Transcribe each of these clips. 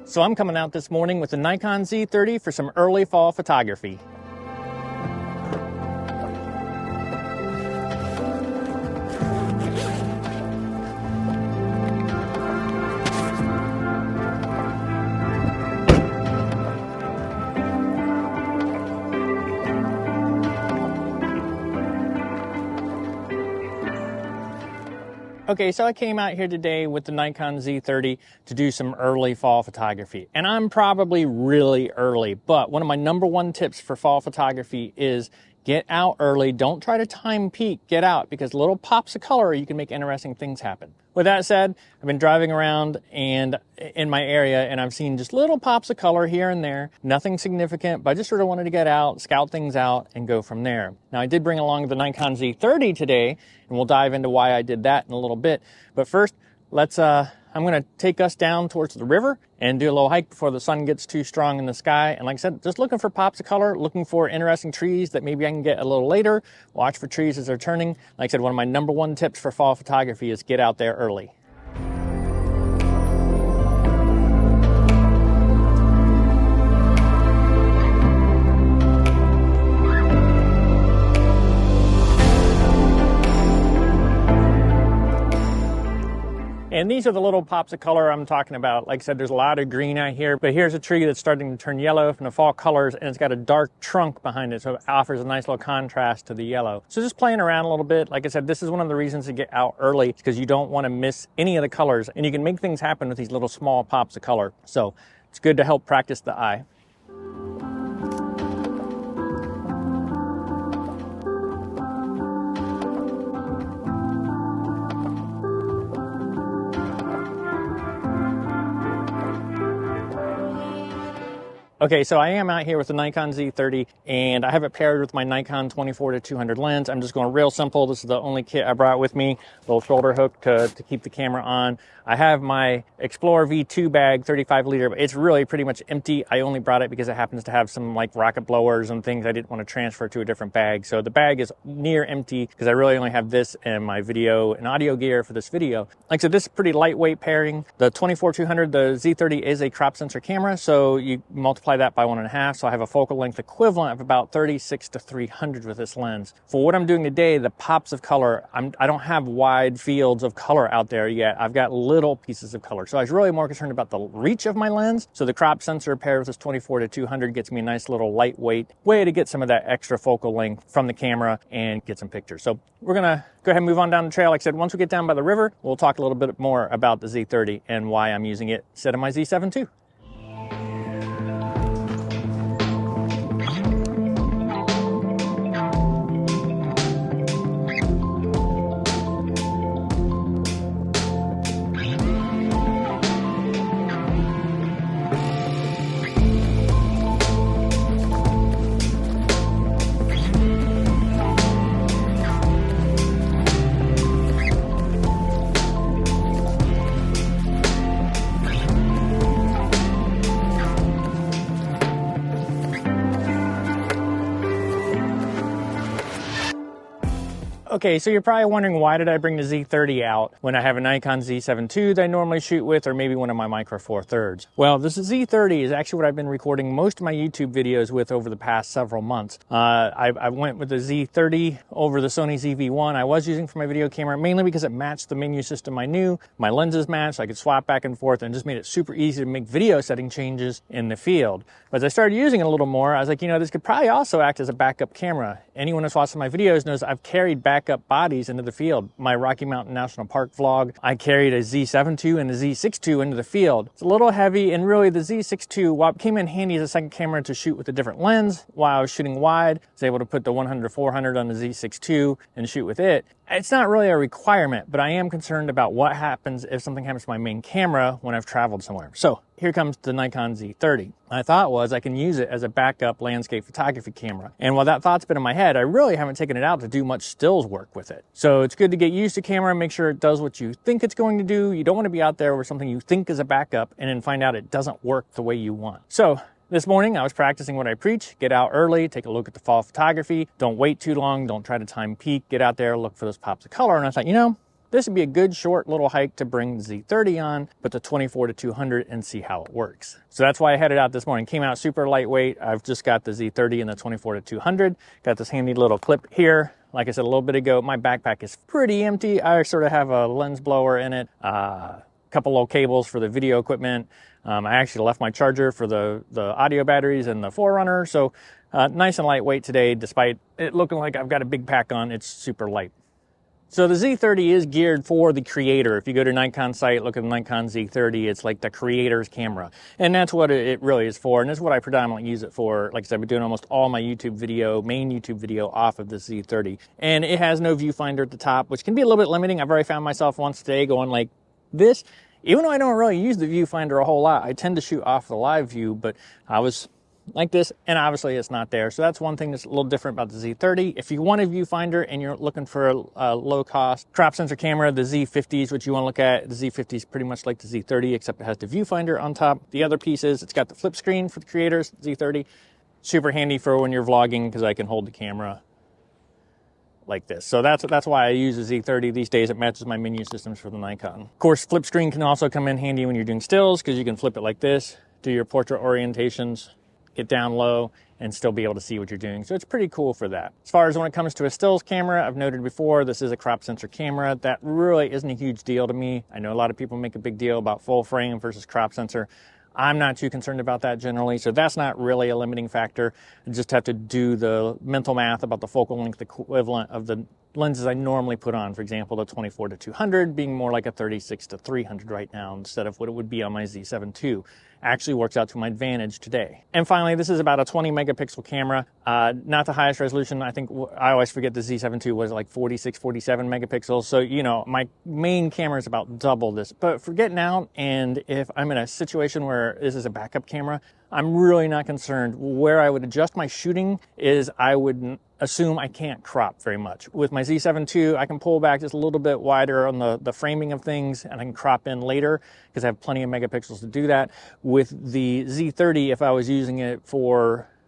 So I'm coming out this morning with the Nikon Z30 for some early fall photography. Okay, so I came out here today with the Nikon Z30 to do some early fall photography. And I'm probably really early, but one of my #1 tips for fall photography is get out early. Don't try to time peak, get out, because little pops of color, you can make interesting things happen. With that said, I've been driving around and in my area and I've seen just little pops of color here and there, nothing significant, but I just sort of wanted to get out, scout things out and go from there. Now I did bring along the Nikon Z30 today and we'll dive into why I did that in a little bit. But first, I'm going to take us down towards the river and do a little hike before the sun gets too strong in the sky. And like I said, just looking for pops of color, looking for interesting trees that maybe I can get a little later. Watch for trees as they're turning. Like I said, one of my #1 tips for fall photography is get out there early. And these are the little pops of color I'm talking about. Like I said, there's a lot of green out here, but here's a tree that's starting to turn yellow from the fall colors, and it's got a dark trunk behind it, so it offers a nice little contrast to the yellow. So just playing around a little bit. Like I said, this is one of the reasons to get out early, because you don't want to miss any of the colors, and you can make things happen with these little small pops of color. So it's good to help practice the eye. Okay, so I am out here with the Nikon Z30 and I have it paired with my Nikon 24-200 lens. I'm just going real simple. This is the only kit I brought with me. Little shoulder hook to keep the camera on. I have my Explorer V2 bag, 35 liter, but it's really pretty much empty. I only brought it because it happens to have some like rocket blowers and things I didn't want to transfer to a different bag. So the bag is near empty because I really only have this and my video and audio gear for this video. Like I said, this is pretty lightweight pairing. The 24-200, the Z30 is a crop sensor camera, so you multiply that by 1.5, so I have a focal length equivalent of about 36-300 with this lens. For what I'm doing today, the pops of color, I don't have wide fields of color out there yet. I've got little pieces of color, so I was really more concerned about the reach of my lens. So the crop sensor paired with this 24-200 gets me a nice little lightweight way to get some of that extra focal length from the camera and get some pictures. So we're gonna go ahead and move on down the trail. Like I said, once we get down by the river, we'll talk a little bit more about the Z30 and why I'm using it instead of my Z7 II. Okay, so you're probably wondering, why did I bring the Z30 out when I have a Nikon Z7 II that I normally shoot with, or maybe one of my Micro Four Thirds? Well, this Z30 is actually what I've been recording most of my YouTube videos with over the past several months. I went with the Z30 over the Sony ZV-1 I was using for my video camera, mainly because it matched the menu system I knew. My lenses matched, I could swap back and forth, and just made it super easy to make video setting changes in the field. But as I started using it a little more, I was like, you know, this could probably also act as a backup camera. Anyone who's watched my videos knows I've carried backup bodies into the field. My Rocky Mountain National Park vlog, I carried a Z7 II and a Z6 II into the field. It's a little heavy, and really the Z6 II, while it came in handy as a second camera to shoot with a different lens, while I was shooting wide, I was able to put the 100-400 on the Z6 II and shoot with it. It's not really a requirement, but I am concerned about what happens if something happens to my main camera when I've traveled somewhere. So here comes the Nikon Z30. My thought was I can use it as a backup landscape photography camera. And while that thought's been in my head, I really haven't taken it out to do much stills work with it. So it's good to get used to camera, make sure it does what you think it's going to do. You don't want to be out there with something you think is a backup and then find out it doesn't work the way you want. So this morning I was practicing what I preach. Get out early, take a look at the fall photography. Don't wait too long, don't try to time peak. Get out there, look for those pops of color. And I thought, you know, this would be a good short little hike to bring the Z30 on, but the 24-200 and see how it works. So that's why I headed out this morning. Came out super lightweight. I've just got the Z30 and the 24-200. Got this handy little clip here. Like I said a little bit ago, my backpack is pretty empty. I sort of have a lens blower in it, a couple little cables for the video equipment. I actually left my charger for the audio batteries and the Forerunner. So nice and lightweight today, despite it looking like I've got a big pack on, it's super light. So the Z30 is geared for the creator. If you go to Nikon site, look at the Nikon Z30, it's like the creator's camera. And that's what it really is for. And this is what I predominantly use it for. Like I said, I've been doing almost all my main YouTube video off of the Z30. And it has no viewfinder at the top, which can be a little bit limiting. I've already found myself once today going like this. Even though I don't really use the viewfinder a whole lot, I tend to shoot off the live view, but I was like this, and obviously it's not there. So that's one thing that's a little different about the Z30. If you want a viewfinder and you're looking for a low-cost crop sensor camera, the Z50 is what you want to look at. The Z50 is pretty much like the Z30, except it has the viewfinder on top. The other piece is it's got the flip screen for the creators, Z30. Super handy for when you're vlogging because I can hold the camera like this. So that's why I use the Z30 these days. It matches my menu systems for the Nikon. Of course, flip screen can also come in handy when you're doing stills because you can flip it like this, do your portrait orientations, get down low, and still be able to see what you're doing. So it's pretty cool for that. As far as when it comes to a stills camera, I've noted before, this is a crop sensor camera. That really isn't a huge deal to me. I know a lot of people make a big deal about full frame versus crop sensor. I'm not too concerned about that generally, so that's not really a limiting factor. I just have to do the mental math about the focal length equivalent of the lenses I normally put on. For example, the 24-200 being more like a 36-300 right now instead of what it would be on my Z7 II. Actually works out to my advantage today. And finally, this is about a 20 megapixel camera. Not the highest resolution. I think I always forget the Z7 II was like 46, 47 megapixels. So, you know, my main camera is about double this. But for getting out, and if I'm in a situation where this is a backup camera, I'm really not concerned. Where I would adjust my shooting is I would assume I can't crop very much. With my Z7 II, I can pull back just a little bit wider on the framing of things, and I can crop in later because I have plenty of megapixels to do that. With the Z30, if I was using it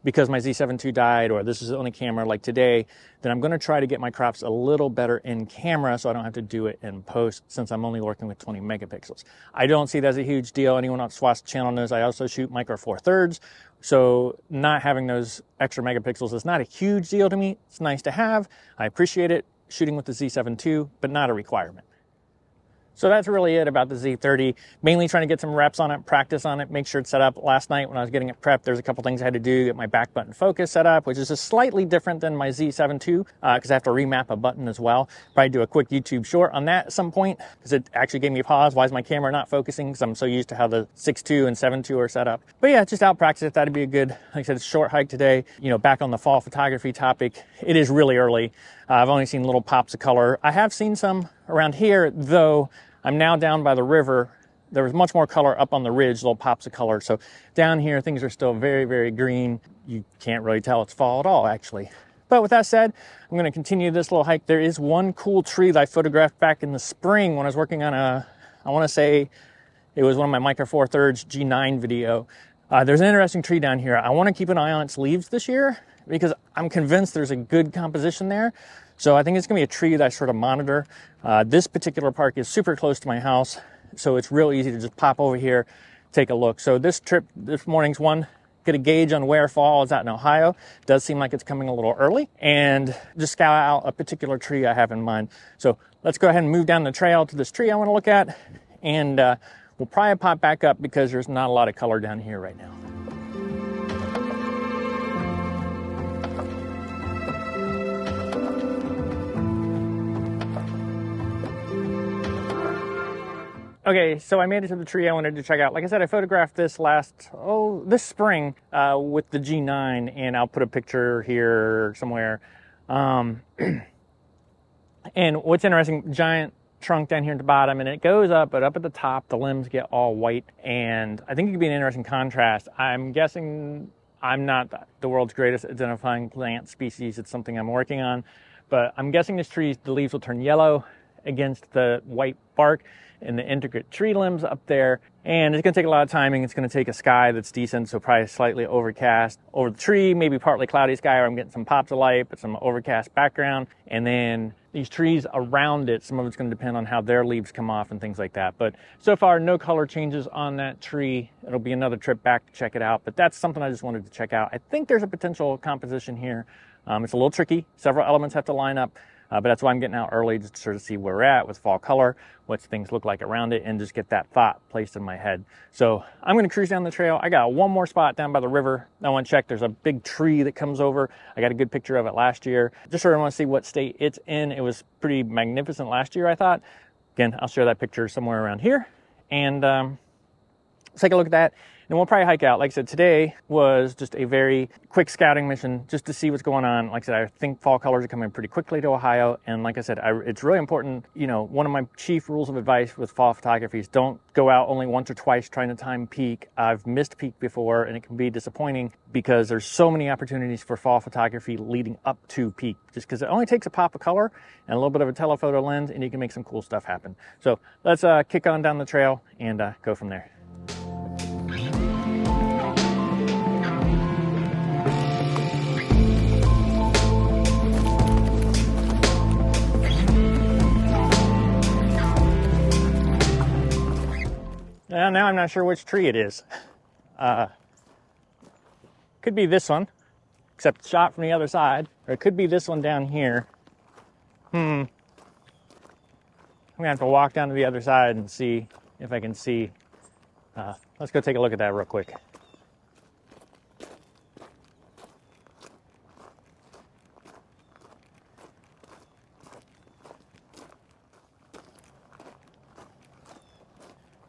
because my Z7 II died, or this is the only camera like today, then I'm going to try to get my crops a little better in camera so I don't have to do it in post since I'm only working with 20 megapixels. I don't see that as a huge deal. Anyone on SWAT's channel knows I also shoot micro four thirds. So not having those extra megapixels is not a huge deal to me. It's nice to have. I appreciate it shooting with the Z7 II, but not a requirement. So that's really it about the Z30. Mainly trying to get some reps on it, practice on it, make sure it's set up. Last night when I was getting it prepped, there's a couple things I had to do, get my back button focus set up, which is just slightly different than my Z7 II, because I have to remap a button as well. Probably do a quick YouTube short on that at some point, because it actually gave me a pause. Why is my camera not focusing? Because I'm so used to how the 6.2 and 7.2 are set up. But yeah, just out practice it. That'd be a good, like I said, short hike today. You know, back on the fall photography topic, it is really early. I've only seen little pops of color. I have seen some around here, though. I'm now down by the river. There was much more color up on the ridge, little pops of color. So down here, things are still very, very green. You can't really tell it's fall at all, actually. But with that said, I'm going to continue this little hike. There is one cool tree that I photographed back in the spring when I was working on I want to say it was one of my Micro Four Thirds G9 video. There's an interesting tree down here. I want to keep an eye on its leaves this year because I'm convinced there's a good composition there. So I think it's going to be a tree that I sort of monitor. This particular park is super close to my house, so it's real easy to just pop over here, take a look. So this trip, this morning's one, get a gauge on where fall is out in Ohio. It does seem like it's coming a little early, and just scout out a particular tree I have in mind. So let's go ahead and move down the trail to this tree I want to look at, and we'll probably pop back up because there's not a lot of color down here right now. Okay, so I made it to the tree I wanted to check out. Like I said, I photographed this this spring with the G9, and I'll put a picture here somewhere. And what's interesting, giant trunk down here at the bottom, and it goes up, but up at the top, the limbs get all white, and I think it could be an interesting contrast. I'm guessing I'm not the world's greatest at identifying plant species. It's something I'm working on, but I'm guessing this tree, the leaves will turn yellow against the white bark, and the intricate tree limbs up there. And it's going to take a lot of timing. It's going to take a sky that's decent, so probably slightly overcast over the tree, maybe partly cloudy sky, or I'm getting some pops of light, but some overcast background. And then these trees around it, some of it's going to depend on how their leaves come off and things like that. But so far, no color changes on that tree. It'll be another trip back to check it out, but that's something I just wanted to check out. I think there's a potential composition here. It's a little tricky. Several elements have to line up, but that's why I'm getting out early, just to sort of see where we're at with fall color, what things look like around it, and just get that thought placed in my head. So I'm going to cruise down the trail. I got one more spot down by the river I want to check. There's a big tree that comes over. I got a good picture of it last year. Just sort of want to see what state it's in. It was pretty magnificent last year, I thought. Again, I'll share that picture somewhere around here. And let's take a look at that. And we'll probably hike out. Like I said, today was just a very quick scouting mission just to see what's going on. Like I said, I think fall colors are coming pretty quickly to Ohio. And like I said, it's really important. You know, one of my chief rules of advice with fall photography is don't go out only once or twice trying to time peak. I've missed peak before, and it can be disappointing because there's so many opportunities for fall photography leading up to peak, just because it only takes a pop of color and a little bit of a telephoto lens, and you can make some cool stuff happen. So let's kick on down the trail and go from there. Well, now I'm not sure which tree it is. Could be this one, except shot from the other side, or it could be this one down here. I'm gonna have to walk down to the other side and see if I can see. Let's go take a look at that real quick.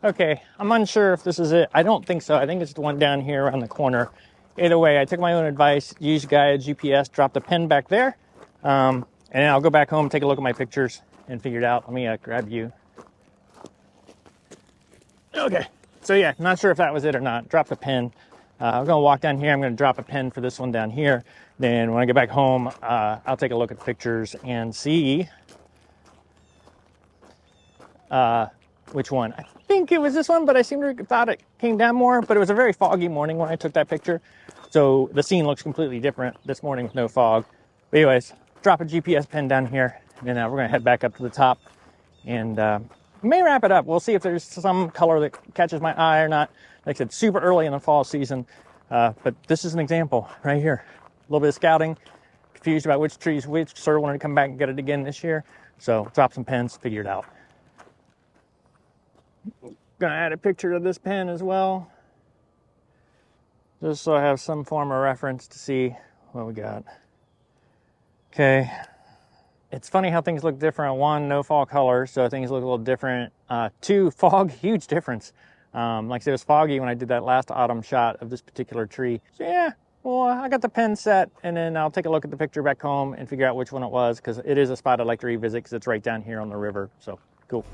Okay, I'm unsure if this is it. I don't think so. I think it's the one down here around the corner. Either way, I took my own advice, used guide, GPS, dropped the pen back there, and then I'll go back home, take a look at my pictures, and figure it out. Let me grab you. Okay, so yeah, not sure if that was it or not. Dropped the pen. I'm going to walk down here. I'm going to drop a pen for this one down here. Then when I get back home, I'll take a look at the pictures and see which one. I think it was this one, but I seem to have thought it came down more, but it was a very foggy morning when I took that picture. So the scene looks completely different this morning with no fog. But anyways, drop a GPS pen down here, and then we're going to head back up to the top and may wrap it up. We'll see if there's some color that catches my eye or not. Like I said, super early in the fall season, but this is an example right here. A little bit of scouting, confused about which trees which, sort of wanted to come back and get it again this year. So drop some pens, figure it out. Gonna add a picture of this pen as well, just so I have some form of reference to see what we got. Okay, it's funny how things look different. One, no fall color, so things look a little different. Two, fog, huge difference. Like I said, it was foggy when I did that last autumn shot of this particular tree. So yeah, well, I got the pen set, and then I'll take a look at the picture back home and figure out which one it was, because it is a spot I'd like to revisit because it's right down here on the river. So cool.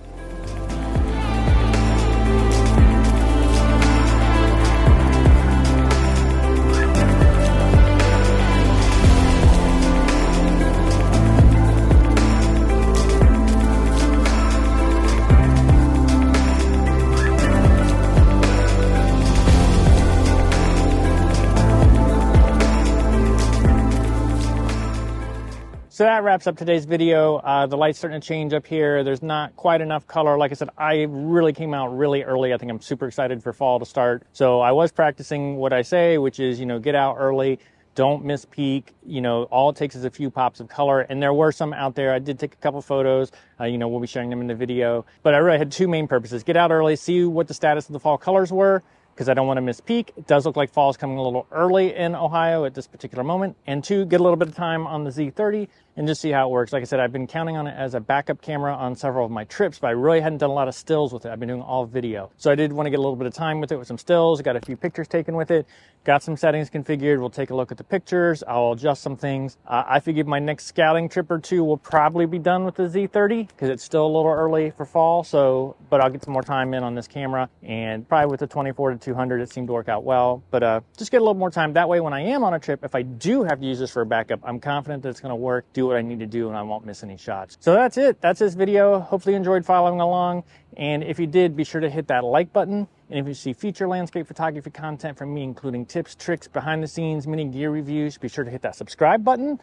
So that wraps up today's video. The light's starting to change up here. There's not quite enough color. Like I said, I really came out really early. I think I'm super excited for fall to start. So I was practicing what I say, which is, you know, get out early, don't miss peak. You know, all it takes is a few pops of color. And there were some out there. I did take a couple photos. You know, we'll be sharing them in the video. But I really had two main purposes. Get out early, see what the status of the fall colors were, because I don't want to miss peak. It does look like fall is coming a little early in Ohio at this particular moment. And two, get a little bit of time on the Z30 and just see how it works. Like I said, I've been counting on it as a backup camera on several of my trips, but I really hadn't done a lot of stills with it. I've been doing all video. So I did want to get a little bit of time with it with some stills. Got a few pictures taken with it. Got some settings configured. We'll take a look at the pictures. I'll adjust some things. I figured my next scouting trip or two will probably be done with the Z30 because it's still a little early for fall. So, but I'll get some more time in on this camera, and probably with the 24 to 200, it seemed to work out well. But just get a little more time. That way, when I am on a trip, if I do have to use this for a backup, I'm confident that it's going to work, do what I need to do, and I won't miss any shots. So that's it. That's this video. Hopefully you enjoyed following along. And if you did, be sure to hit that like button. And if you see future landscape photography content from me, including tips, tricks, behind the scenes, mini gear reviews, be sure to hit that subscribe button.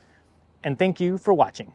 And thank you for watching.